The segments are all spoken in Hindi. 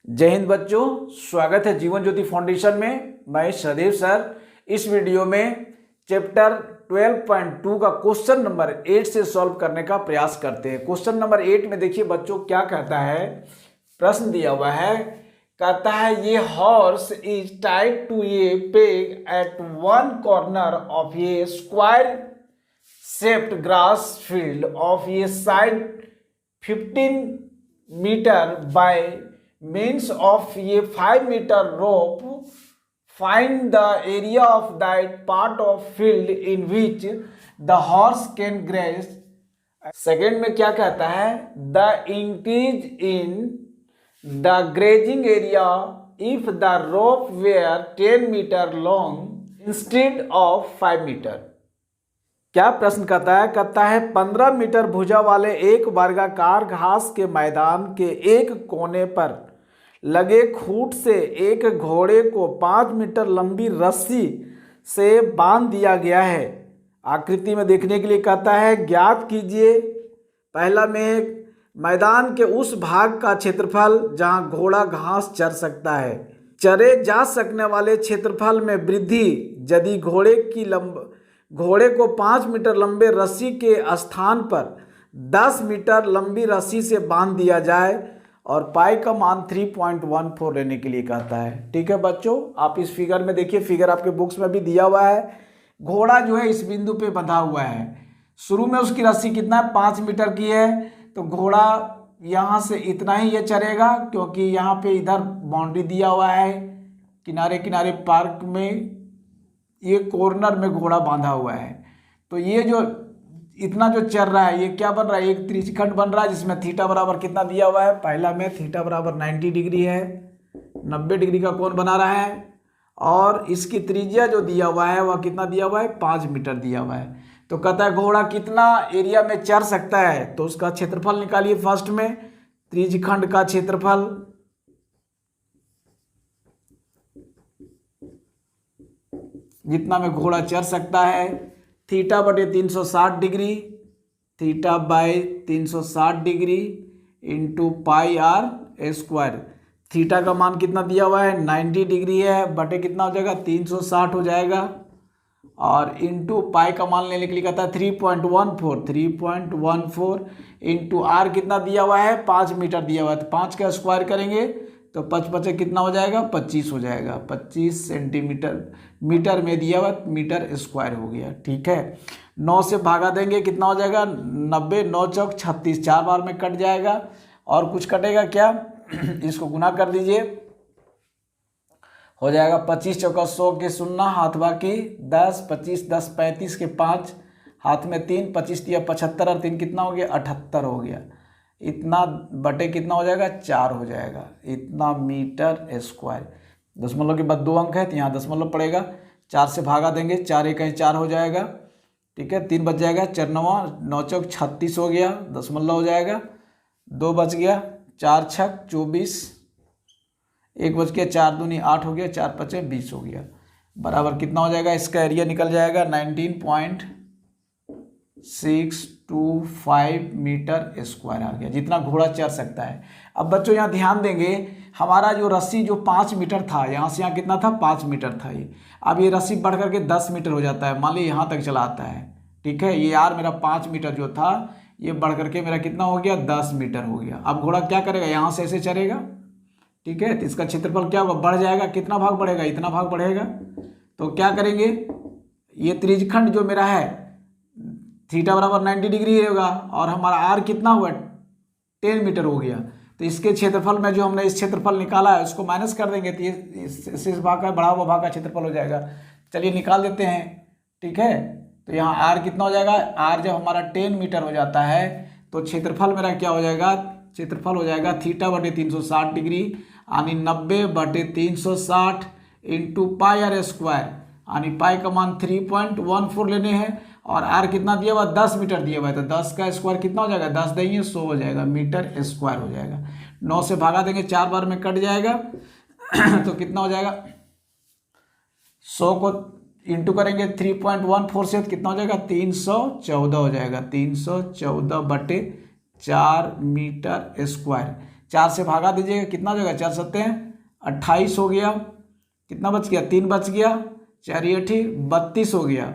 जय हिंद बच्चों, स्वागत है जीवन ज्योति फाउंडेशन में। मैं सदैव सर इस वीडियो में चैप्टर 12.2 का क्वेश्चन नंबर 8 से सॉल्व करने का प्रयास करते हैं। क्वेश्चन नंबर 8 में देखिए बच्चों क्या कहता है, प्रश्न दिया हुआ है, कहता है ये horse is tied to a peg at one corner of a square shaped grass field of a side 15 metre by means of a 5 meter rope. Find the area of that part of field in which the horse can graze. Second में क्या कहता है, the increase in the grazing area if the rope were 10 meter long instead of 5 meter. क्या प्रश्न कहता है 15 मीटर भुजा वाले एक वर्गाकार घास के मैदान के एक कोने पर लगे खूंट से एक घोड़े को 5 मीटर लंबी रस्सी से बांध दिया गया है। आकृति में देखने के लिए कहता है ज्ञात कीजिए, पहला में मैदान के उस भाग का क्षेत्रफल जहां घोड़ा घास चर सकता है। चरे जा सकने वाले क्षेत्रफल में वृद्धि यदि घोड़े को 5 मीटर लंबे रस्सी के स्थान पर 10 मीटर लंबी रस्सी से बांध दिया जाए, और पाई का मान 3.14 लेने के लिए कहता है। ठीक है बच्चों, आप इस फिगर में देखिए, फिगर आपके बुक्स में भी दिया हुआ है। घोड़ा जो है इस बिंदु पे बंधा हुआ है, शुरू में उसकी रस्सी कितना है, 5 मीटर की है, तो घोड़ा यहाँ से इतना ही ये चरेगा, क्योंकि यहाँ पे इधर बाउंड्री दिया हुआ है, किनारे किनारे पार्क में ये कॉर्नर में घोड़ा बांधा हुआ है। तो ये जो इतना जो चल रहा है, ये क्या बन रहा है, एक त्रिज्यखंड बन रहा है जिसमें थीटा बराबर कितना दिया हुआ है, पहला में थीटा बराबर 90 डिग्री है, 90 डिग्री का कोण बना रहा है, और इसकी त्रिज्या जो दिया हुआ है वह कितना दिया हुआ है, 5 मीटर दिया हुआ है। तो कहता है घोड़ा कितना एरिया में चर सकता है, तो उसका क्षेत्रफल निकालिए। फर्स्ट में त्रिज्यखंड का क्षेत्रफल, जितना में घोड़ा चर सकता है, थीटा बटे 360 degree, theta by 360 degree into pi r square. Theta का मान कितना दिया हुआ है, 90 डिग्री है, बटे कितना हो जाएगा, 360 हो जाएगा, और इंटू पाई का मान लेने के लिए कहता है 3.14 इंटू आर कितना दिया हुआ है, 5 मीटर दिया हुआ है, तो 5 का स्क्वायर करेंगे तो 5 कितना हो जाएगा, 25 हो जाएगा, 25 सेंटीमीटर, मीटर में दिया हुआ मीटर स्क्वायर हो गया। ठीक है, 9 से भागा देंगे कितना हो जाएगा, 90, 9 चौक 36, 4 बार में कट जाएगा, और कुछ कटेगा क्या, इसको गुना कर दीजिए, हो जाएगा 25 चौका 100 के 0, हाथ बाकी 10, 25 10 35 के 5, हाथ में 3, 25 दिया 75, और 3 कितना हो गया, 78 हो गया। इतना बटे कितना हो जाएगा, 4 हो जाएगा, इतना मीटर स्क्वायर। दशमलव के बाद 2 अंक है तो यहाँ दशमलव पड़ेगा, 4 से भागा देंगे, 4 1 4 हो जाएगा। ठीक है, 3 बच जाएगा, 4 9 चौक 36 हो गया, दशमलव हो जाएगा, 2 बच गया, 4 छक 24, 1 बच गया, 4 दूनी 8 हो गया, 4 5 20 हो गया, बराबर कितना हो जाएगा, इसका एरिया निकल जाएगा 19.625 मीटर स्क्वायर आ गया, जितना घोड़ा चर सकता है। अब बच्चों यहाँ ध्यान देंगे, हमारा जो रस्सी जो 5 मीटर था, यहाँ से यहाँ कितना था, 5 मीटर था ये, अब ये रस्सी बढ़ करके 10 मीटर हो जाता है, मान लीजिए यहाँ तक चला आता है। ठीक है, ये यार मेरा 5 मीटर जो था ये बढ़ करके मेरा कितना हो गया, 10 मीटर हो गया। अब घोड़ा क्या करेगा, यहाँ से ऐसे चलेगा। ठीक है, तो इसका क्षेत्रफल क्या होगा, बढ़ जाएगा, कितना भाग बढ़ेगा, इतना भाग बढ़ेगा। तो क्या करेंगे, ये त्रिज्यखंड जो मेरा है थीटा बराबर 90 डिग्री होगा, और हमारा आर कितना हुआ, 10 मीटर हो गया, तो इसके क्षेत्रफल में जो हमने इस क्षेत्रफल निकाला है उसको माइनस कर देंगे, तो इस भाग का बढ़ा हुआ भाग का क्षेत्रफल हो जाएगा। चलिए निकाल देते हैं। ठीक है, तो यहाँ आर कितना हो जाएगा, आर जब हमारा 10 मीटर हो जाता है तो क्षेत्रफल मेरा क्या हो जाएगा, क्षेत्रफल हो जाएगा थीटा बटे 360 डिग्री, यानी 90 बटे 360 इंटू पाई आर स्क्वायर, यानी पाई का मान 3.14 लेने हैं, और आर कितना दिया हुआ, 10 मीटर दिया हुआ है, तो 10 का स्क्वायर कितना हो जाएगा, 10 देंगे 100 हो जाएगा, मीटर स्क्वायर हो जाएगा। 9 से भागा देंगे, 4 बार में कट जाएगा, तो कितना हो जाएगा, 100 को इंटू करेंगे 3.14 से, कितना हो जाएगा, 314 हो जाएगा, 314 बटे 4 मीटर स्क्वायर। 4 से भागा दीजिएगा, कितना हो जाएगा, 4 सत्ते 28 हो गया, कितना बच गया, 3 बच गया, 4 8 32 हो गया,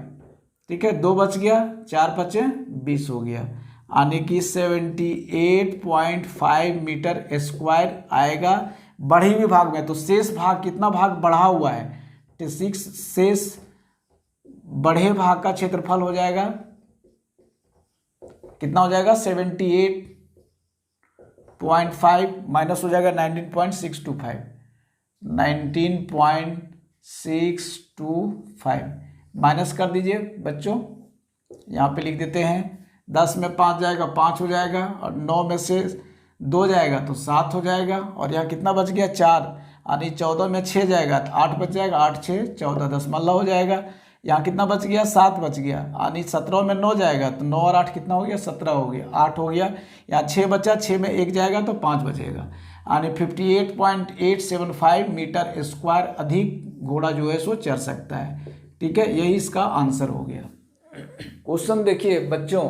ठीक है, 2 बच गया, 4 5 20 हो गया, यानी कि 78.5 मीटर स्क्वायर आएगा बढ़ी हुई भाग में। तो शेष भाग, कितना भाग बढ़ा हुआ है, तो 6 शेष बढ़े भाग का क्षेत्रफल हो जाएगा, कितना हो जाएगा, 78.5 माइनस हो जाएगा 19.625, 19.625 माइनस कर दीजिए बच्चों, यहाँ पे लिख देते हैं, 10 में 5 जाएगा 5 हो जाएगा, और 9 में से 2 जाएगा तो 7 हो जाएगा, और यहाँ कितना बच गया, 4, यानी 14 में 6 जाएगा तो 8 बच जाएगा, 8 6 14, 10 मल्ला हो जाएगा। यहाँ कितना बच गया, 7 बच गया, यानी 17 में 9 जाएगा तो 9 और 8 कितना हो गया, 17 हो गया, 8 हो गया। यहाँ 6 बचा, 6 में 1 जाएगा तो 5 बचेगा, यानी 58.875 मीटर स्क्वायर अधिक घोड़ा जो है सो चढ़ सकता है। ठीक है, यही इसका आंसर हो गया। क्वेश्चन देखिए बच्चों,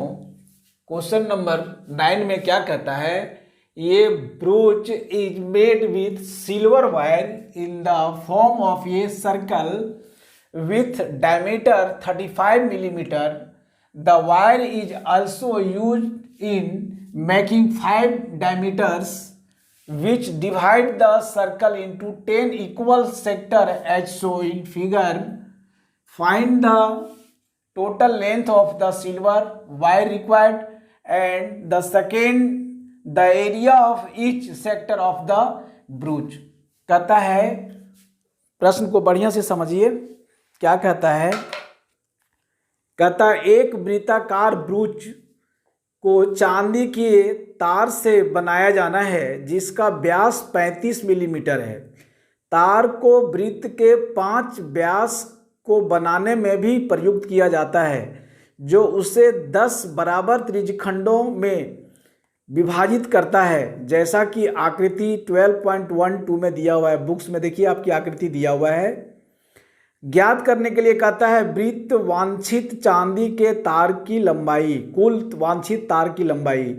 क्वेश्चन नंबर 9 में क्या कहता है, ये ब्रूच is made with silver wire in the form of a circle with diameter 35 millimeter. The wire is also used in making 5 diameters which divide the circle into 10 equal sectors as shown in figure. Find the total length of the silver wire required and the second the area of each sector of the brooch. कहता है, प्रश्न को बढ़िया से समझिए, क्या कहता है, कहता है एक वृत्ताकार ब्रूच को चांदी के तार से बनाया जाना है जिसका व्यास 35 मिलीमीटर है। तार को वृत्त के 5 व्यास को बनाने में भी प्रयुक्त किया जाता है जो उसे 10 बराबर त्रिज्यखंडों में विभाजित करता है, जैसा कि आकृति 12.12 में दिया हुआ है। बुक्स में देखिए आपकी आकृति दिया हुआ है। ज्ञात करने के लिए कहता है वृत्त वांछित चांदी के तार की लंबाई, कुल वांछित तार की लंबाई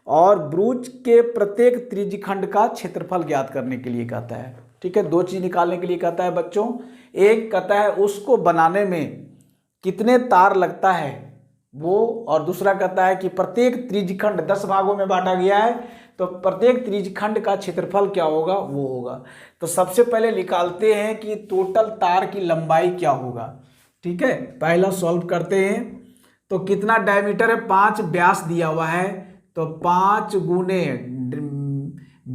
और ब्रूच के प्रत्येक त्रिज्यखंड का क्षेत्रफल ज्ञात करने के लिए कहता है। ठीक है, 2 चीज निकालने के लिए कहता है बच्चों। एक कहता है उसको बनाने में कितने तार लगता है वो, और दूसरा कहता है कि प्रत्येक त्रिज्यखंड 10 भागों में बांटा गया है तो प्रत्येक त्रिज्यखंड का क्षेत्रफल क्या होगा, वो होगा। तो सबसे पहले निकालते हैं कि टोटल तार की लंबाई क्या होगा। ठीक है, पहला सॉल्व करते हैं। तो कितना डायमीटर है, 5 व्यास दिया हुआ है, तो 5 गुने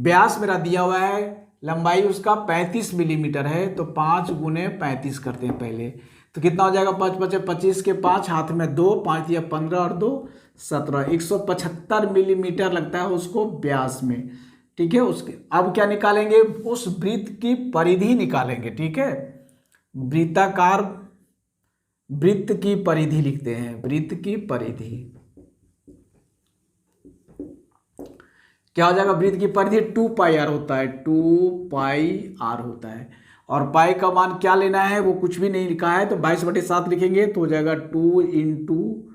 व्यास मेरा दिया हुआ है, लंबाई उसका 35 मिलीमीटर है, तो 5 गुने 35 करते हैं पहले। तो कितना हो जाएगा, 5 5 25 के 5, हाथ में 2, 5 या 15 और 2 17, 175 मिलीमीटर लगता है उसको व्यास में। ठीक है, उसके अब क्या निकालेंगे, उस वृत्त की परिधि निकालेंगे। ठीक है, वृत्ताकार वृत्त की परिधि लिखते हैं, वृत्त की परिधि क्या हो जाएगा, वृत्त की परिधि 2 पाई आर होता है, 2 पाई आर होता है। और पाई का मान क्या लेना है वो कुछ भी नहीं लिखा है, तो 22/7 लिखेंगे तो हो जाएगा 2 इंटू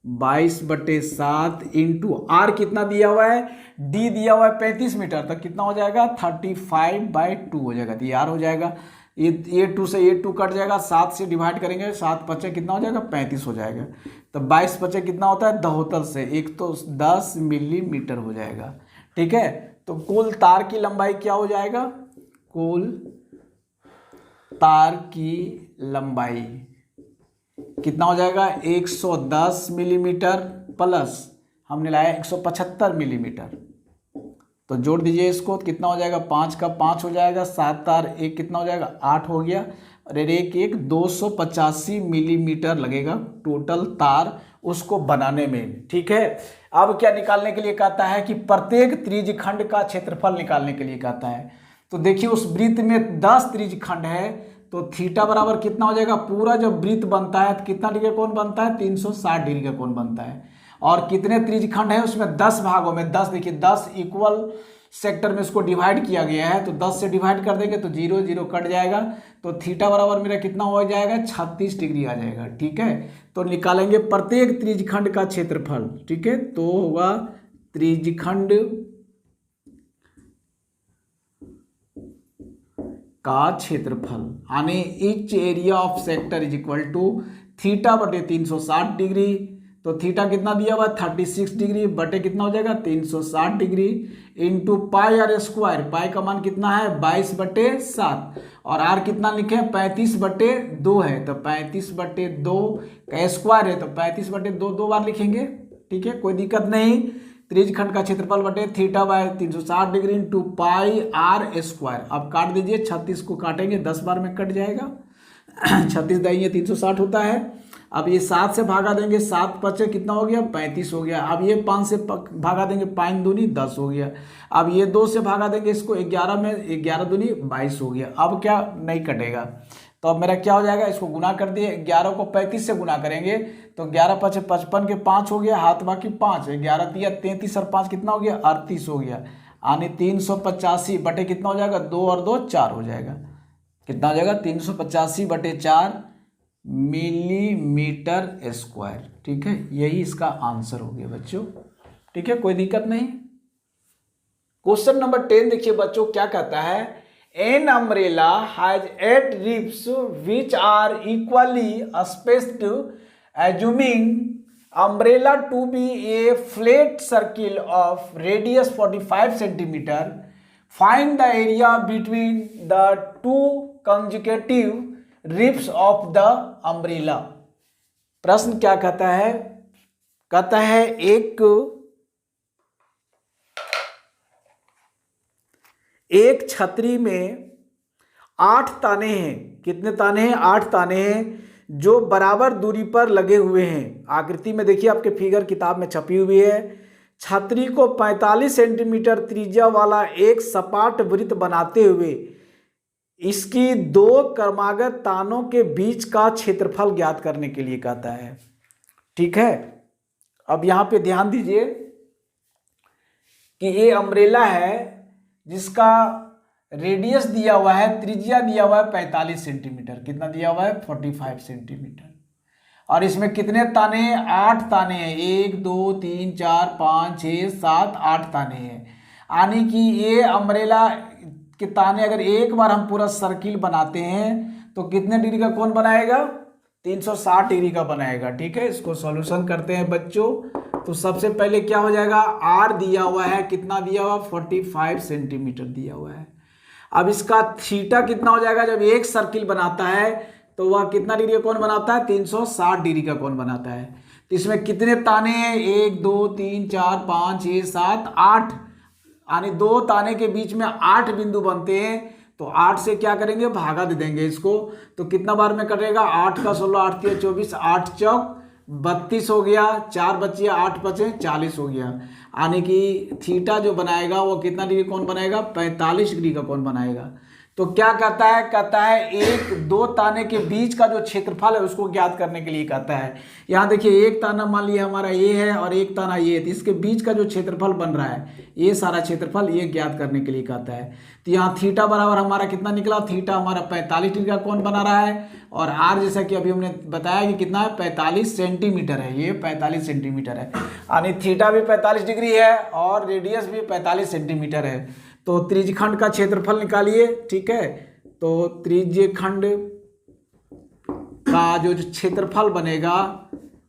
22/7 इंटू आर कितना दिया हुआ है, डी दिया हुआ है 35 मीटर, तक कितना हो जाएगा 35/2 हो जाएगा, तो ये आर हो जाएगा। ये 2 से ये 2 कट जाएगा, 7 से डिवाइड करेंगे, 7 5 कितना हो जाएगा 35 हो जाएगा। तो 22 5 कितना होता है 72 से, एक तो 10 मिलीमीटर हो जाएगा। ठीक है, तो कुल तार की लंबाई क्या हो जाएगा, कुल तार की लंबाई कितना हो जाएगा 110 मिलीमीटर प्लस हमने लाया 175 मिलीमीटर, तो जोड़ दीजिए इसको, कितना हो जाएगा 5 का 5 हो जाएगा, 7 तार 1 कितना हो जाएगा 8 हो गया, और 1 285 मिलीमीटर लगेगा टोटल तार उसको बनाने में। ठीक है, अब क्या निकालने के लिए कहता है कि प्रत्येक त्रिज्यखंड का क्षेत्रफल निकालने के लिए कहता है। तो देखिए उस वृत्त में 10 त्रिज्यखंड है, तो थीटा बराबर कितना हो जाएगा, पूरा जब वृत्त बनता है तो कितना डिग्री का कोण बनता है, 360 डिग्री का कोण बनता है। और कितने त्रिज्यखंड है उसमें 10 भागों में 10, देखिए 10 इक्वल सेक्टर में इसको डिवाइड किया गया है, तो 10 से डिवाइड कर देंगे तो 0 0 कट जाएगा, तो थीटा बराबर मेरा कितना हो जाएगा 36 डिग्री आ जाएगा। ठीक है, तो निकालेंगे प्रत्येक त्रिज्यखंड का क्षेत्रफल। ठीक है, तो होगा त्रिज्यखंड का क्षेत्रफल यानी each area of sector is equal to theta बटे 360 डिग्री। तो थीटा कितना दिया हुआ है 36 डिग्री बटे कितना हो जाएगा 360 degree into pi r square. Pi का मान कितना है 22/7 और आर कितना लिखे 35/2 है। तो 35/2 का स्क्वायर है तो 35/2 दो बार लिखेंगे, ठीक है, कोई दिक्कत नहीं। त्रिज्य खंड का क्षेत्रफल बटे theta by 360 degree into pi r square. अब काट दीजिए, 36 को काटेंगे 10 बार में कट जाएगा 36 दाइए 360 होता है। अब ये 7 से भागा देंगे, 7 पचे कितना हो गया 35 हो गया। अब ये 5 से भागा देंगे, 5 दूनी 10 हो गया। अब ये 2 से भागा देंगे इसको 11 में, 11 दूनी 22 हो गया। अब क्या नहीं कटेगा, तो अब मेरा क्या हो जाएगा, इसको गुना कर दिए, 11 को 35 से गुना करेंगे तो 11 पचे 55 के 5 हो गया, हाथ बाकी 5, 11 दिया 33 और 5 कितना हो गया 38 हो गया। यानी 385 बटे कितना हो जाएगा 2 और 2 4 हो जाएगा। कितना हो जाएगा 385/4 मिलीमीटर स्क्वायर। ठीक है, यही इसका आंसर हो गया बच्चों। ठीक है, कोई दिक्कत नहीं। क्वेश्चन नंबर 10 देखिए बच्चों क्या कहता है, an umbrella has 8 ribs which are equally spaced assuming umbrella to be a flat circle of radius 45 centimeter. Find the area between the two consecutive ribs of the umbrella. प्रश्न क्या कहता है, कहता है एक छतरी में 8 ताने हैं। कितने ताने हैं 8 ताने हैं जो बराबर दूरी पर लगे हुए हैं। आकृति में देखिए आपके फिगर किताब में छपी हुई है। छतरी को 45 सेंटीमीटर त्रिज्या वाला एक सपाट वृत्त बनाते हुए इसकी 2 क्रमागत तानों के बीच का क्षेत्रफल ज्ञात करने के लिए कहता है। ठीक है, अब यहां पे ध्यान दीजिए कि ये अम्ब्रेला है जिसका रेडियस दिया हुआ है, त्रिज्या दिया हुआ है 45 सेंटीमीटर। कितना दिया हुआ है 45 सेंटीमीटर। और इसमें कितने ताने हैं 8 ताने हैं, 1 2 3 4 5 6 7 8 ताने हैं। यानी कि ये अम्ब्रेला के ताने अगर एक बार हम पूरा सर्किल बनाते हैं तो कितने डिग्री का कोण बनाएगा 360 डिग्री का बनाएगा। ठीक है, इसको सॉल्यूशन करते हैं बच्चों। तो सबसे पहले क्या हो जाएगा, आर दिया हुआ है, कितना दिया हुआ 45 सेंटीमीटर दिया हुआ है। अब इसका थीटा कितना हो जाएगा, जब एक सर्किल बनाता है तो वह कितना डिग्री का कोण बनाता है 360 डिग्री का कोण बनाता है। तो इसमें कितने ताने हैं 1 2 3 4 5 6 7 8, यानी 2 ताने के बीच में 8 बिंदु बनते हैं। तो 8 से क्या करेंगे भागा दे देंगे इसको, तो कितना बार में कटेगा 8 का 16 8 3 24 8 चौक 32 हो गया, 4 बचे 8 बचे 40 हो गया। यानी कि थीटा जो बनाएगा वो कितना डिग्री कोण बनाएगा 45 डिग्री का कोण बनाएगा। तो क्या कहता है, कहता है 1 2 ताने के बीच का जो क्षेत्रफल है उसको ज्ञात करने के लिए कहता है। यहाँ देखिए एक ताना मान लिया हमारा ये है और एक ताना ये है, तो इसके बीच का जो क्षेत्रफल बन रहा है ये सारा क्षेत्रफल ये ज्ञात करने के लिए कहता है। तो यहाँ थीटा बराबर हमारा कितना निकला, थीटा हमारा 45 डिग्री का कोण बना रहा है और आर जैसा कि अभी हमने बताया कि कितना है 45 सेंटीमीटर है, ये 45 सेंटीमीटर है। यानी थीटा भी 45 डिग्री है और रेडियस भी 45 सेंटीमीटर है। तो त्रिज्यखंड का क्षेत्रफल निकालिए। ठीक है, तो त्रिज्यखंड का जो क्षेत्रफल बनेगा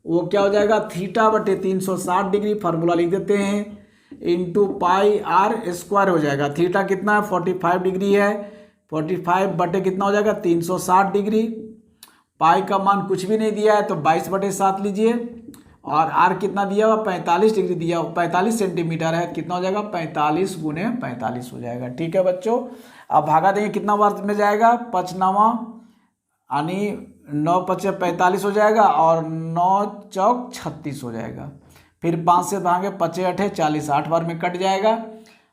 वो क्या हो जाएगा थीटा बटे 360 डिग्री, फार्मूला लिख देते हैं, इंटू पाई आर स्क्वायर हो जाएगा। थीटा कितना है 45 डिग्री है, 45 बटे कितना हो जाएगा 360 डिग्री। पाई का मान कुछ भी नहीं दिया है तो 22/7 लीजिए और आर कितना दिया हुआ 45 डिग्री दिया, 45 सेंटीमीटर है, कितना हो जाएगा 45 गुने 45 हो जाएगा। ठीक है बच्चों, अब भागा देंगे कितना बार में जाएगा 5 9 यानी 9 5 45 हो जाएगा और 9 चौक 36 हो जाएगा। फिर 5 से भागे 5 8 40, 8 बार में कट जाएगा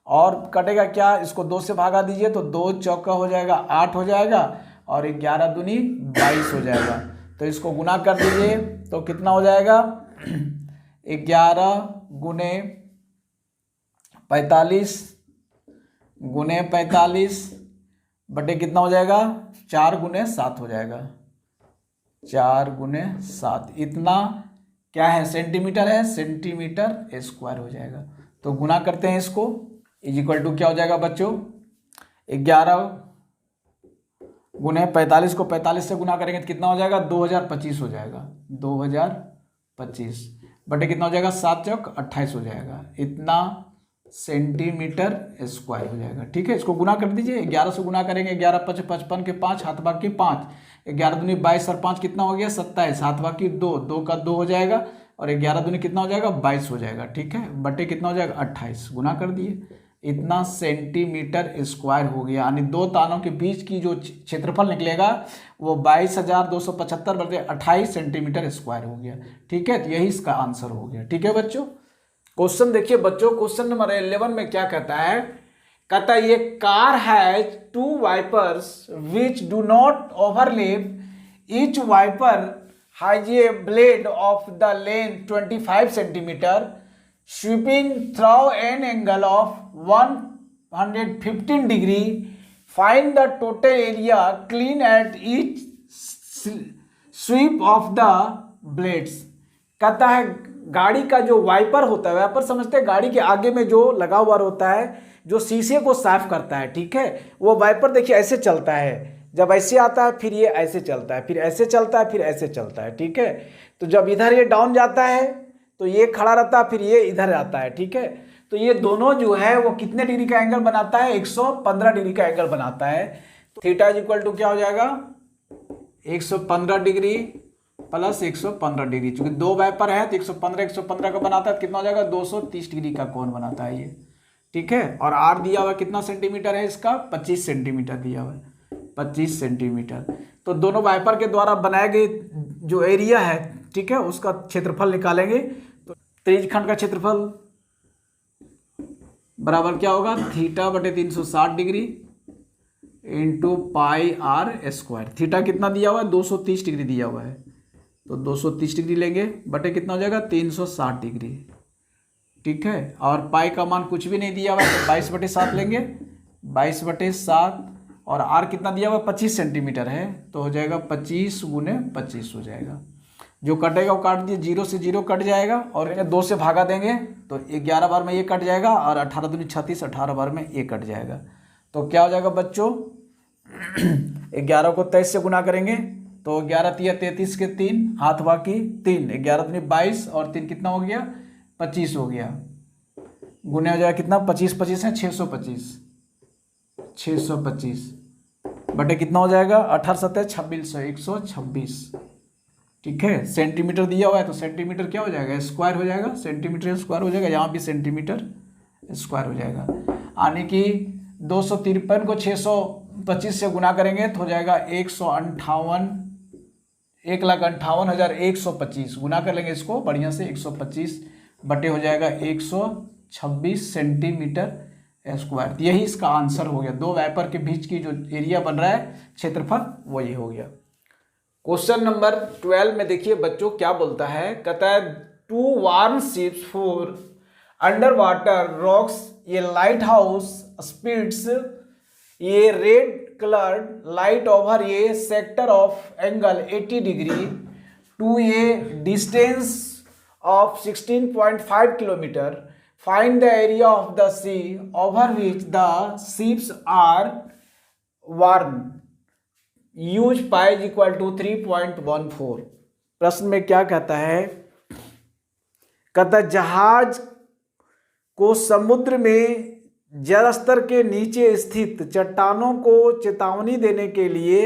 और कटेगा क्या, इसको 2 से भागा दीजिए तो 2 चौका हो जाएगा 8 हो जाएगा और 11 दूनी 22 हो जाएगा। तो इसको गुना कर दीजिए तो कितना हो जाएगा 11 गुने 45 गुने 45 बटे कितना हो जाएगा 4 गुने 7 हो जाएगा, 4 गुने 7 इतना क्या है सेंटीमीटर है, सेंटीमीटर स्क्वायर हो जाएगा। तो गुना करते हैं इसको, इज इक्वल टू क्या हो जाएगा बच्चों 11 गुने 45 को 45 से गुना करेंगे तो कितना हो जाएगा 2025 हो जाएगा, 2025 बटे कितना हो जाएगा 7 चौक 28 हो जाएगा, इतना सेंटीमीटर स्क्वायर हो जाएगा। ठीक है, इसको गुना कर दीजिए, 11 से गुना करेंगे, 11 5 55 के 5 हाथ बाकी 5, 11 दूनी 22 और 5 कितना हो गया 27, हाथ बाकी 2, 2 का 2 हो जाएगा और 11 दूनी कितना हो जाएगा 22 हो जाएगा। ठीक है, बटे कितना हो जाएगा 28, गुना कर दिए, इतना सेंटीमीटर स्क्वायर हो गया। यानी दो तानों के बीच की जो क्षेत्रफल निकलेगा वो 22,275 बटे 28 सेंटीमीटर स्क्वायर हो गया। ठीक है, तो यही इसका आंसर हो गया। ठीक है बच्चों, क्वेश्चन देखिए बच्चों, क्वेश्चन नंबर 11 में क्या कहता है, कहता है ये car has 2 wipers which do not overlap, each wiper has a blade of the length 25 centimetre, sweeping through an angle of 115 degree, find the total area clean at each sweep of the blades। कहता है गाड़ी का जो वाइपर होता है, वाइपर समझते हैं गाड़ी के आगे में जो लगा हुआ होता है जो शीशे को साफ करता है। ठीक है, वो वाइपर देखिए ऐसे चलता है, जब ऐसे आता है फिर ये ऐसे चलता है, फिर ऐसे चलता है, फिर ऐसे चलता है। ठीक है, तो जब इधर ये डाउन जाता है तो ये खड़ा रहता है, फिर ये इधर आता है। ठीक है, तो ये दोनों जो है वो कितने डिग्री का एंगल बनाता है, 115 डिग्री का एंगल बनाता है। तो थीटा इज इक्वल टू क्या हो जाएगा 115 डिग्री प्लस 115 डिग्री, चूंकि दो वाइपर है तो 115 का बनाता है, तो कितना हो जाएगा 230 डिग्री का कोण बनाता है ये। ठीक है, और आर दिया हुआ कितना सेंटीमीटर है इसका, 25 सेंटीमीटर दिया हुआ है, 25 सेंटीमीटर। तो दोनों वाइपर के द्वारा बनाए गए जो एरिया है, ठीक है, उसका क्षेत्रफल निकालेंगे। तो त्रिज्यखंड का क्षेत्रफल बराबर क्या होगा, थीटा बटे 360 degree into pi r square. Theta कितना दिया हुआ है 230 डिग्री दिया हुआ है, तो 230 डिग्री लेंगे बटे कितना हो जाएगा 360 डिग्री। ठीक है, और पाई का मान कुछ भी नहीं दिया हुआ है तो 22/7 लेंगे, 22/7, और आर कितना दिया हुआ 25 सेंटीमीटर है, तो हो जाएगा 25 गुने 25 हो जाएगा। जो कटेगा वो काट दिए, 0 से 0 कट जाएगा, और 2 से भागा देंगे तो 11 बार में ये कट जाएगा, और 18 दूनी 36, 18 बार में ये कट जाएगा। तो क्या हो जाएगा बच्चों 11 को 23 से गुना करेंगे तो 11 तिया 33 के 3, हाथ बाकी 3, 11 दूनी 22 और 3 कितना हो गया 25 हो गया, गुने हो जाएगा कितना 25 25 है 625, 625 बटे कितना हो जाएगा 18 7 26, 126। ठीक है, सेंटीमीटर दिया हुआ है तो सेंटीमीटर क्या हो जाएगा स्क्वायर हो जाएगा, सेंटीमीटर स्क्वायर हो जाएगा, यहाँ भी सेंटीमीटर स्क्वायर हो जाएगा। यानी कि 253 को 625 से गुना करेंगे तो हो जाएगा 1,58,125 गुना कर लेंगे इसको बढ़िया से, 125 बटे हो जाएगा 126 सेंटीमीटर स्क्वायर। यही इसका आंसर हो गया। दो वाइपर के बीच की जो एरिया बन रहा है क्षेत्रफल वो ये हो गया। क्वेश्चन नंबर 12 में देखिए बच्चों क्या बोलता है, कहता है 2 warn ships for underwater rocks ये लाइट हाउस स्पीड्स ये रेड कलर्ड लाइट ओवर ये sector of angle 80 degree to a distance of 16.5 kilometre, find the area of the sea over which the ships are warned, use pi is equal to 3.14। प्रश्न में क्या कहता है, कहता है जहाज को समुद्र में जल स्तर के नीचे स्थित चट्टानों को चेतावनी देने के लिए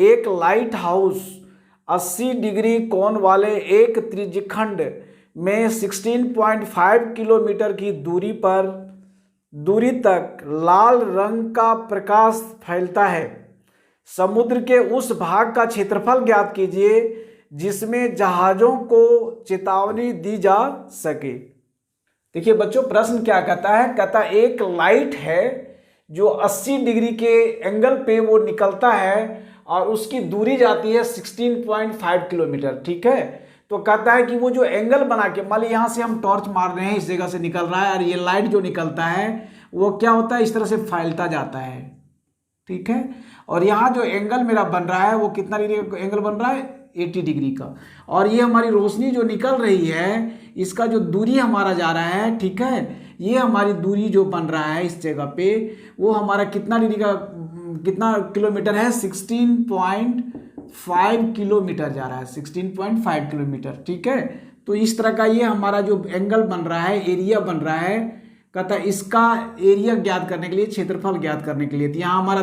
एक लाइट हाउस 80 डिग्री कोण वाले एक त्रिज्यखंड में 16.5 किलोमीटर की दूरी तक लाल रंग का प्रकाश फैलता है। समुद्र के उस भाग का क्षेत्रफल ज्ञात कीजिए जिसमें जहाज़ों को चेतावनी दी जा सके। देखिए बच्चों प्रश्न क्या कहता है, कहता है एक लाइट है जो 80 डिग्री के एंगल पे वो निकलता है और उसकी दूरी जाती है 16.5 किलोमीटर। ठीक है, तो कहता है कि वो जो एंगल बना के, मान ली यहाँ से हम टॉर्च मार रहे हैं, इस जगह से निकल रहा है, और ये लाइट जो निकलता है वो क्या होता है इस तरह से फैलता जाता है। ठीक है, और यहाँ जो एंगल मेरा बन रहा है वो कितना डिग्री का एंगल बन रहा है 80 डिग्री का, और ये हमारी रोशनी जो निकल रही है इसका जो दूरी हमारा जा रहा है, ठीक है, ये हमारी दूरी जो बन रहा है इस जगह पे वो हमारा कितना डिग्री का कितना किलोमीटर है, 16.5 किलोमीटर जा रहा है, 16.5 किलोमीटर। ठीक है, तो इस तरह का ये हमारा जो एंगल बन रहा है, एरिया बन रहा है, कहता है इसका एरिया ज्ञात करने के लिए, क्षेत्रफल ज्ञात करने के लिए। तो यहाँ हमारा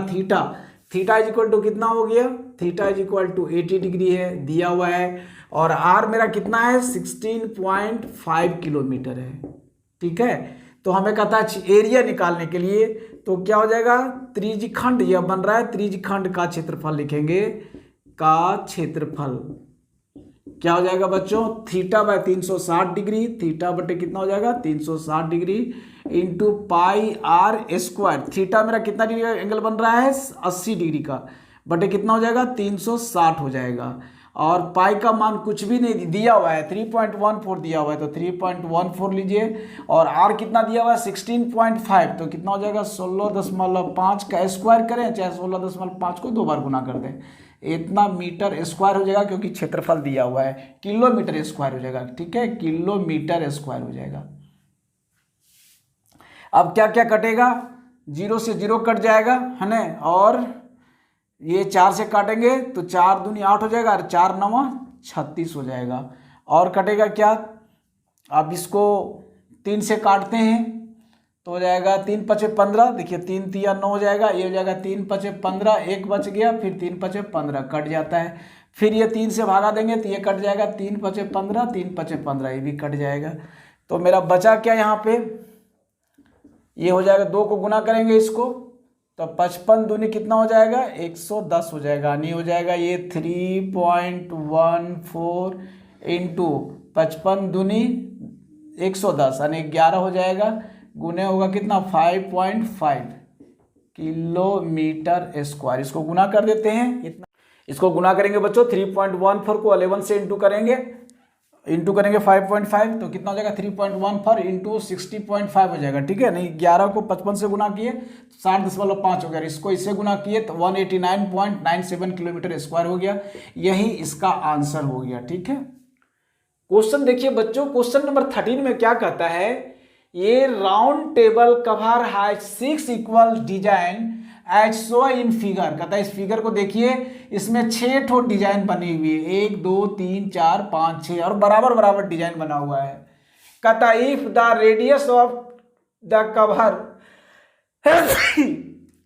थीटा इज इक्वल टू कितना हो गया, theta is equal to 80 degree है, दिया हुआ है। और आर मेरा कितना है, 16.5 किलोमीटर है। ठीक है, तो हमें कहता है एरिया निकालने के लिए, तो क्या हो जाएगा, त्रिज्यखंड यह बन रहा है, त्रिज्यखंड का क्षेत्रफल लिखेंगे, का क्षेत्रफल क्या हो जाएगा बच्चों, थीटा बाय 360 डिग्री, थीटा बटे कितना हो जाएगा 360 degree into pi r square. Theta मेरा कितना डिग्री का एंगल बन रहा है, 80 डिग्री का, बटे कितना हो जाएगा 360 हो जाएगा। और पाई का मान कुछ भी नहीं दिया हुआ है, 3.14 दिया हुआ है, तो 3.14 लीजिए। और आर कितना दिया हुआ है 16.5, तो कितना हो जाएगा 16.5 का स्क्वायर करें, चाहे 16.5 को 2 बार गुना कर दें, इतना मीटर स्क्वायर हो जाएगा, क्योंकि क्षेत्रफल दिया हुआ है, किलोमीटर स्क्वायर हो जाएगा। ठीक है, किलोमीटर स्क्वायर हो जाएगा। अब क्या क्या कटेगा, 0 से 0 कट जाएगा है ना, और ये 4 से काटेंगे तो 4 दूनी 8 हो जाएगा, और 4 9 36 हो जाएगा। और कटेगा क्या, अब इसको 3 से काटते हैं तो हो जाएगा 3 पचे 15, देखिए 3 तिया 9 हो जाएगा, ये हो जाएगा 3 पचे 15, एक बच गया, फिर 3 पचे 15 कट जाता है, फिर ये 3 से भागा देंगे तो ये कट जाएगा, 3 पचे 15, 3 पचे 15 ये भी कट जाएगा। तो मेरा बचा क्या यहाँ पे, ये हो जाएगा 2 को गुना करेंगे इसको, तो 55 दूनी कितना हो जाएगा 110 हो जाएगा, यानी हो जाएगा ये 3.14 इंटू 55 दूनी 110, यानी 11 हो जाएगा, गुने होगा कितना 5.5 किलोमीटर स्क्वायर। इसको गुना कर देते हैं, इतना इसको गुना करेंगे बच्चों, 3.14 को 11 से इंटू करेंगे 5.5, तो कितना हो जाएगा 3.14 इंटू 60.5 हो जाएगा। ठीक है, नहीं 11 को 55 से गुना किए 60.5 हो गया, इसको इससे गुना किए तो 189.97 किलोमीटर स्क्वायर हो गया, यही इसका आंसर हो गया। ठीक है, क्वेश्चन देखिए बच्चों, क्वेश्चन नंबर 13 में क्या कहता है, ये round table cover has 6 equal design as show in figure. कहता है इस फिगर को देखिए, इसमें 6 ठो डिजाइन बनी हुई है, 1 2 3 4 5 6, और बराबर बराबर डिजाइन बना हुआ है। कहता है if the radius of the cover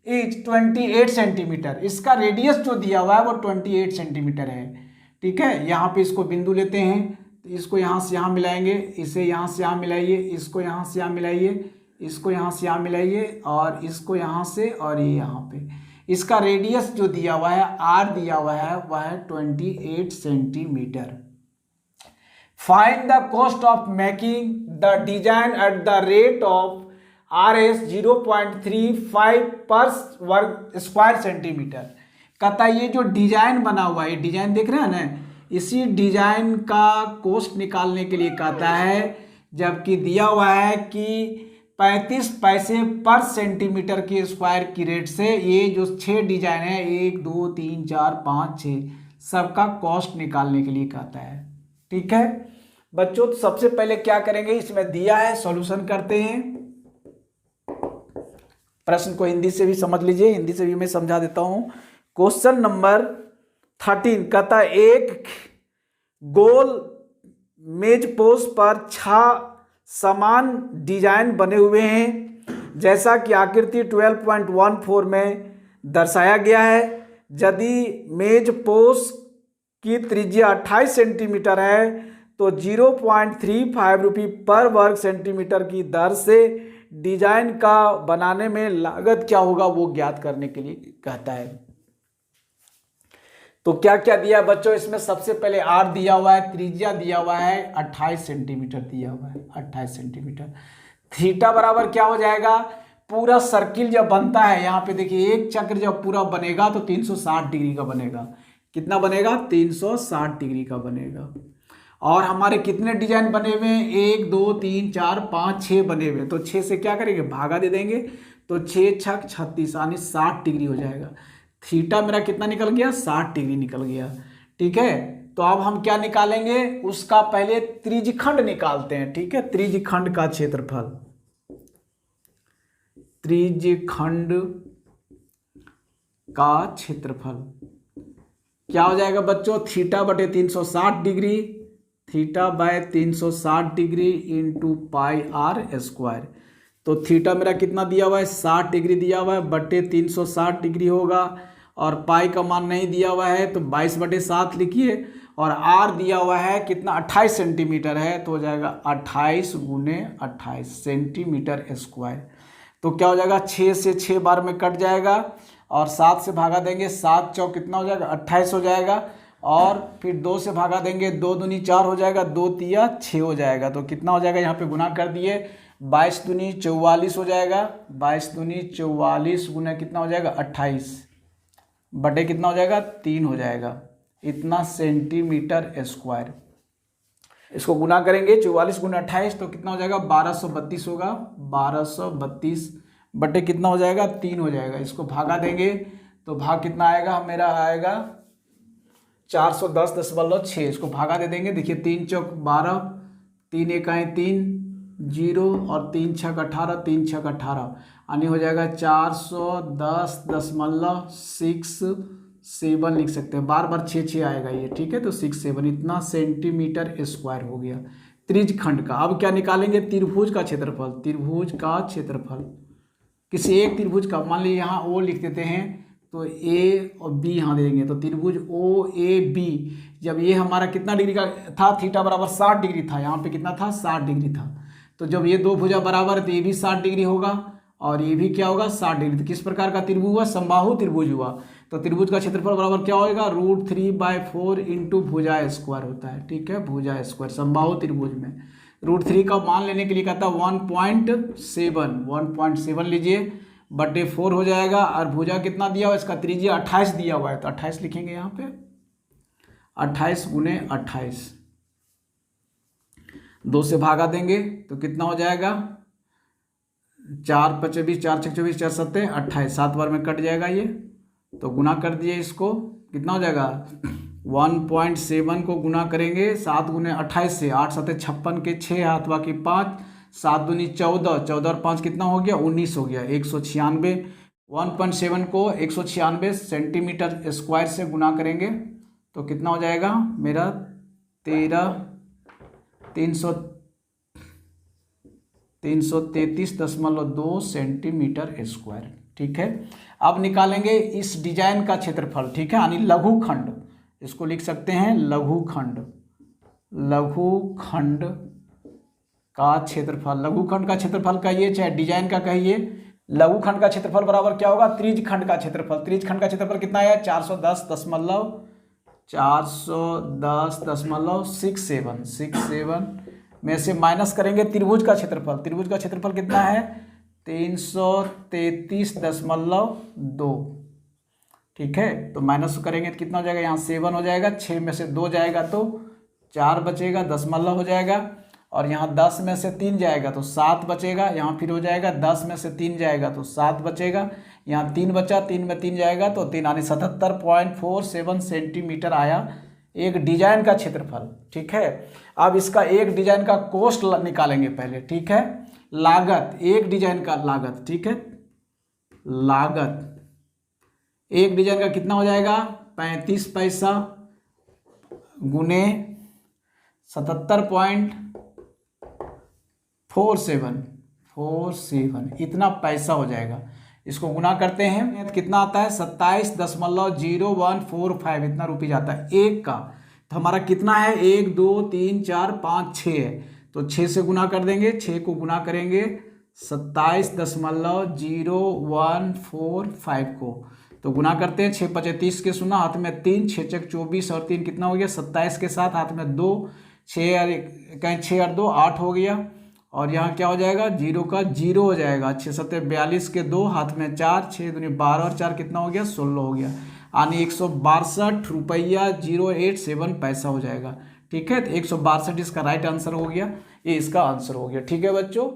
is 28 centimetre, इसका रेडियस जो दिया हुआ है वो 28 सेंटीमीटर है। ठीक है, यहाँ पे इसको बिंदु लेते हैं, तो इसको यहाँ से यहाँ मिलाएंगे, इसे यहाँ से यहाँ मिलाइए, इसको यहाँ से यहाँ मिलाइए, इसको यहाँ से यहाँ मिलाइए, और इसको यहाँ से, और ये यहाँ पे इसका रेडियस जो दिया हुआ है आर दिया हुआ है वह है 28 centimetre. Find the cost of making the design at the rate of RS 0.35 पर वर्ग स्क्वायर सेंटीमीटर। कहता है ये जो डिजाइन बना हुआ है, डिजाइन देख रहे हैं ना, इसी डिजाइन का कॉस्ट निकालने के लिए कहता है, जबकि दिया हुआ है कि 35 पैसे पर सेंटीमीटर के स्क्वायर की रेट से ये जो 6 डिजाइन है 1 2 3 4 5 6 सबका कॉस्ट निकालने के लिए कहता है। ठीक है बच्चों, तो सबसे पहले क्या करेंगे, इसमें दिया है सॉल्यूशन करते हैं। प्रश्न को हिंदी से भी समझ लीजिए, हिंदी से भी मैं समझा देता हूं। क्वेश्चन नंबर 13 कहता है एक गोल मेज पोस्ट पर 6 समान डिजाइन बने हुए हैं, जैसा कि आकृति 12.14 में दर्शाया गया है। यदि मेज पोस्ट की त्रिज्या 28 सेंटीमीटर है तो 0.35 रुपये पर वर्ग सेंटीमीटर की दर से डिजाइन का बनाने में लागत क्या होगा वो ज्ञात करने के लिए कहता है। तो क्या क्या दिया बच्चों, इसमें सबसे पहले आर दिया हुआ है, त्रिज्या दिया हुआ है 28 सेंटीमीटर दिया हुआ है, 28 सेंटीमीटर। थीटा बराबर क्या हो जाएगा, पूरा सर्किल जब बनता है, यहाँ पे देखिए एक चक्र जब पूरा बनेगा तो 360 डिग्री का बनेगा। कितना बनेगा, 360 डिग्री का बनेगा। और हमारे कितने डिजाइन बने हुए हैं, 1 2 3 4 5 6 बने हुए, तो 6 से क्या करेंगे, भागा दे देंगे, तो 6 छक 36 यानी 60 डिग्री हो जाएगा। थीटा मेरा कितना निकल गया, 60 डिग्री निकल गया। ठीक है, तो अब हम क्या निकालेंगे, उसका पहले त्रिज्यखंड निकालते हैं। ठीक है, त्रिज्यखंड का क्षेत्रफल, त्रिज्यखंड का क्षेत्रफल क्या हो जाएगा बच्चों, थीटा बटे 360 degree, theta by 360 degree into pi r square. तो थीटा मेरा कितना दिया हुआ है, 60 डिग्री दिया हुआ है, बटे 360 डिग्री होगा, और पाई का मान नहीं दिया हुआ है तो 22/7 लिखिए, और आर दिया हुआ है कितना, 28 सेंटीमीटर है, तो हो जाएगा 28 गुने 28 सेंटीमीटर स्क्वायर। तो क्या हो जाएगा, 6 से 6 बार में कट जाएगा, और 7 से भागा देंगे, 7 चौक कितना हो जाएगा, 28 हो जाएगा, और फिर 2 से भागा देंगे, 2 दूनी 4 हो जाएगा, 2 तिया 6 हो जाएगा। तो कितना हो जाएगा, यहाँ पे गुना कर दिए, 22 दूनी 44 हो जाएगा, 22 दूनी 44 गुना कितना हो जाएगा, 28 बटे कितना हो जाएगा, 3 हो जाएगा, इतना सेंटीमीटर स्क्वायर। इसको गुना करेंगे 44 गुना 28 तो कितना हो जाएगा, 1232 होगा, 1232 बटे कितना हो जाएगा, 3 हो जाएगा। इसको भागा देंगे तो भाग कितना आएगा, मेरा आएगा 410.6। इसको भागा दे देंगे, देखिए 3 चौक 12, 3 एकाएँ 3 0, और 3 छक 18, 3 छक 18, यानी हो जाएगा 410.67 लिख सकते हैं, बार बार 6 आएगा ये, ठीक है। तो 67 इतना सेंटीमीटर स्क्वायर हो गया त्रिज्य खंड का। अब क्या निकालेंगे, त्रिभुज का क्षेत्रफल, त्रिभुज का क्षेत्रफल किसी एक त्रिभुज का, मान लीजिए यहाँ ओ लिख देते हैं, तो ए और बी यहाँ दे देंगे, तो त्रिभुज ओ ए बी, जब ये हमारा कितना डिग्री का था, थीटा बराबर 60 डिग्री था, यहाँ पे कितना था, 60 डिग्री था, तो जब ये दो भुजा बराबर है तो ये भी 60 डिग्री होगा, और ये भी क्या होगा, 60 डिग्री। तो किस प्रकार का त्रिभुज हुआ, समबाहु त्रिभुज हुआ। तो त्रिभुज का क्षेत्रफल बराबर क्या होगा, √3/4 इंटू भुजा स्क्वायर होता है, ठीक है, भुजा स्क्वायर समबाहु त्रिभुज में। √3 का मान लेने के लिए कहता है 1.7 लीजिए, बटे 4 हो जाएगा, और भुजा कितना दिया हुआ है, इसका त्रिज्या 28 दिया हुआ है, तो 28 लिखेंगे यहाँ पे, 28 गुने 28, 2 से भागा देंगे तो कितना हो जाएगा, 4 × 25, 4 × 6 24, 4 × 7 28, 7 बार में कट जाएगा ये, तो गुना कर दिए इसको, कितना हो जाएगा, 1.7 को गुना करेंगे 7 गुने 28 से, 8 × 7 56 के 6 हाथ बाकी 5, 7 दूनी 14, 14 और 5 कितना हो गया, 19 हो गया, 196। 1.7 को 196 सेंटीमीटर स्क्वायर से गुना करेंगे तो कितना हो जाएगा मेरा 333.2 सेंटीमीटर स्क्वायर, ठीक है। अब निकालेंगे इस डिजाइन का क्षेत्रफल, ठीक है, यानी लघुखंड, इसको लिख सकते हैं लघुखंड, लघुखंड का क्षेत्रफल। लघुखंड का क्षेत्रफल कहिए चाहे डिजाइन का कहिए, लघुखंड का क्षेत्रफल बराबर क्या होगा, त्रिज्य खंड का क्षेत्रफल। त्रिज्य खंड का क्षेत्रफल कितना है, 410.67 में से माइनस करेंगे त्रिभुज का क्षेत्रफल। त्रिभुज का क्षेत्रफल कितना है, 333.2, ठीक है। तो माइनस करेंगे तो कितना हो जाएगा, यहाँ 7 हो जाएगा, 6 में से 2 जाएगा तो 4 बचेगा, दशमलव हो जाएगा, और यहाँ 10 में से 3 जाएगा तो 7 बचेगा, यहाँ फिर हो जाएगा 10 में से 3 जाएगा तो 7 बचेगा, यहाँ 3 बचा, 3 में 3 जाएगा तो 3, यानी 77.47 सेंटीमीटर आया एक डिजाइन का क्षेत्रफल, ठीक है। अब इसका एक डिजाइन का कॉस्ट निकालेंगे पहले, ठीक है, लागत, एक डिजाइन का लागत, ठीक है, लागत एक डिजाइन का कितना हो जाएगा, 35 पैसा गुने 77.47 इतना पैसा हो जाएगा। इसको गुना करते हैं तो कितना आता है, 27.0145 इतना रुपये जाता है एक का। तो हमारा कितना है, 1 2 3 4 5 6 है, तो 6 से गुना कर देंगे, 6 को गुना करेंगे 27.0145 को, तो गुना करते हैं, 6 × 5 = 30 के सुना, हाथ में 3, 6 × 6 = 24 और 3 कितना हो गया, 27 के साथ हाथ में 2, 6 और 2 8 हो गया, और यहाँ क्या हो जाएगा, 0 का 0 हो जाएगा, 6 × 7 = 42 के 2 हाथ में 4, 6 दूनी 12 और 4 कितना हो गया, 16 हो गया, यानी 162.087 पैसा हो जाएगा, ठीक है। तो 162 इसका राइट आंसर हो गया, ये इसका आंसर हो गया, ठीक है बच्चों।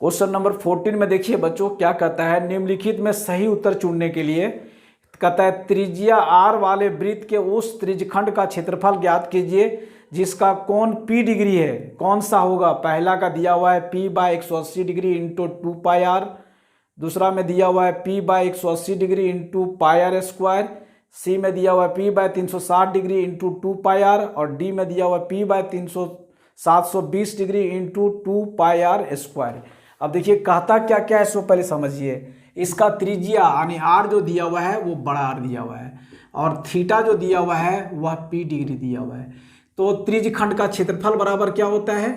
क्वेश्चन नंबर 14 में देखिए बच्चों क्या कहता है, निम्नलिखित में सही उत्तर चुनने के लिए कहता है त्रिज्या r वाले वृत्त के उस त्रिज्यखंड का क्षेत्रफल ज्ञात कीजिए जिसका कोण p डिग्री है, कौन सा होगा। पहला का दिया हुआ है p/180 डिग्री इंटू 2πr, दूसरा में दिया हुआ है p/180 degree into pi r square, C में दिया हुआ है p/360 degree into 2 pi r, और डी में दिया हुआ है p/720 degree into 2 pi r square. अब देखिए कहता क्या क्या है, इसको पहले समझिए। इसका त्रिज्या यानी आर जो दिया हुआ है वो बड़ा आर दिया हुआ है, और थीटा जो दिया हुआ है वह p डिग्री दिया हुआ है। तो त्रिज्यखंड का क्षेत्रफल बराबर क्या होता है?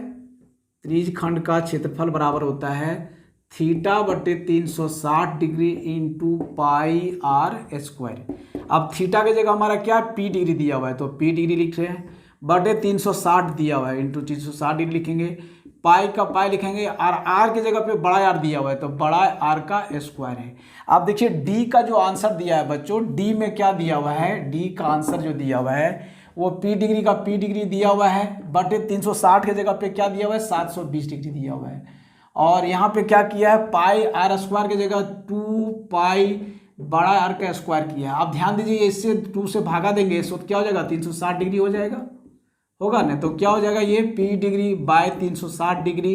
त्रिज्यखंड का क्षेत्रफल बराबर होता है थीटा बटे 360 degree into pi r square. अब थीटा की जगह हमारा क्या p डिग्री दिया हुआ है, तो p डिग्री लिख रहे हैं, बटे 360 दिया हुआ है इंटू 360 डिग्री लिखेंगे, पाई का पाई लिखेंगे, और आर की जगह पे बड़ा आर दिया हुआ है तो बड़ा आर का स्क्वायर है। अब देखिए डी का जो आंसर दिया है बच्चों, डी में क्या दिया हुआ है, डी का आंसर जो दिया हुआ है वो p डिग्री का p डिग्री दिया हुआ है, बटे 360 की जगह पे क्या दिया हुआ है 720 डिग्री दिया हुआ है, और यहाँ पे क्या किया है पाई आर स्क्वायर की जगह 2 पाई बड़ा आर का स्क्वायर किया है। आप ध्यान दीजिए इससे 2 से भागा देंगे तो क्या हो जाएगा 360 डिग्री हो जाएगा, होगा ना, तो क्या हो जाएगा ये p degree by 360 degree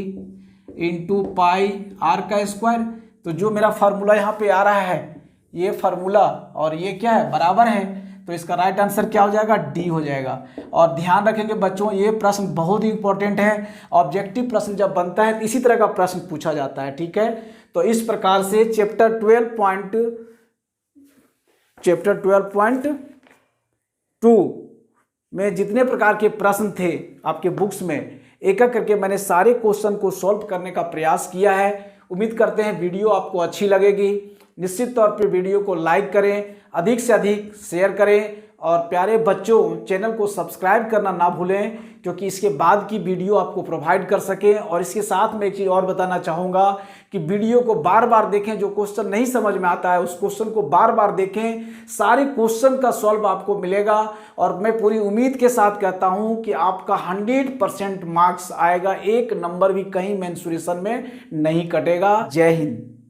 into pi r का स्क्वायर। तो जो मेरा फार्मूला यहाँ पे आ रहा है ये फार्मूला और ये क्या है बराबर है, तो इसका राइट आंसर क्या हो जाएगा डी हो जाएगा। और ध्यान रखेंगे बच्चों ये प्रश्न बहुत ही इंपॉर्टेंट है, ऑब्जेक्टिव प्रश्न जब बनता है तो इसी तरह का प्रश्न पूछा जाता है, ठीक है। तो इस प्रकार से चैप्टर 12.2 में जितने प्रकार के प्रश्न थे आपके बुक्स में एक एक करके मैंने सारे क्वेश्चन को सॉल्व करने का प्रयास किया है। उम्मीद करते हैं वीडियो आपको अच्छी लगेगी। निश्चित तौर पे वीडियो को लाइक करें, अधिक से अधिक शेयर करें, और प्यारे बच्चों चैनल को सब्सक्राइब करना ना भूलें क्योंकि इसके बाद की वीडियो आपको प्रोवाइड कर सकें। और इसके साथ मैं एक चीज़ और बताना चाहूँगा कि वीडियो को बार बार देखें, जो क्वेश्चन नहीं समझ में आता है उस क्वेश्चन को बार बार देखें, सारे क्वेश्चन का सॉल्व आपको मिलेगा। और मैं पूरी उम्मीद के साथ कहता हूँ कि आपका 100% मार्क्स आएगा, एक नंबर भी कहीं मेंसुरेशन में नहीं कटेगा। जय हिंद।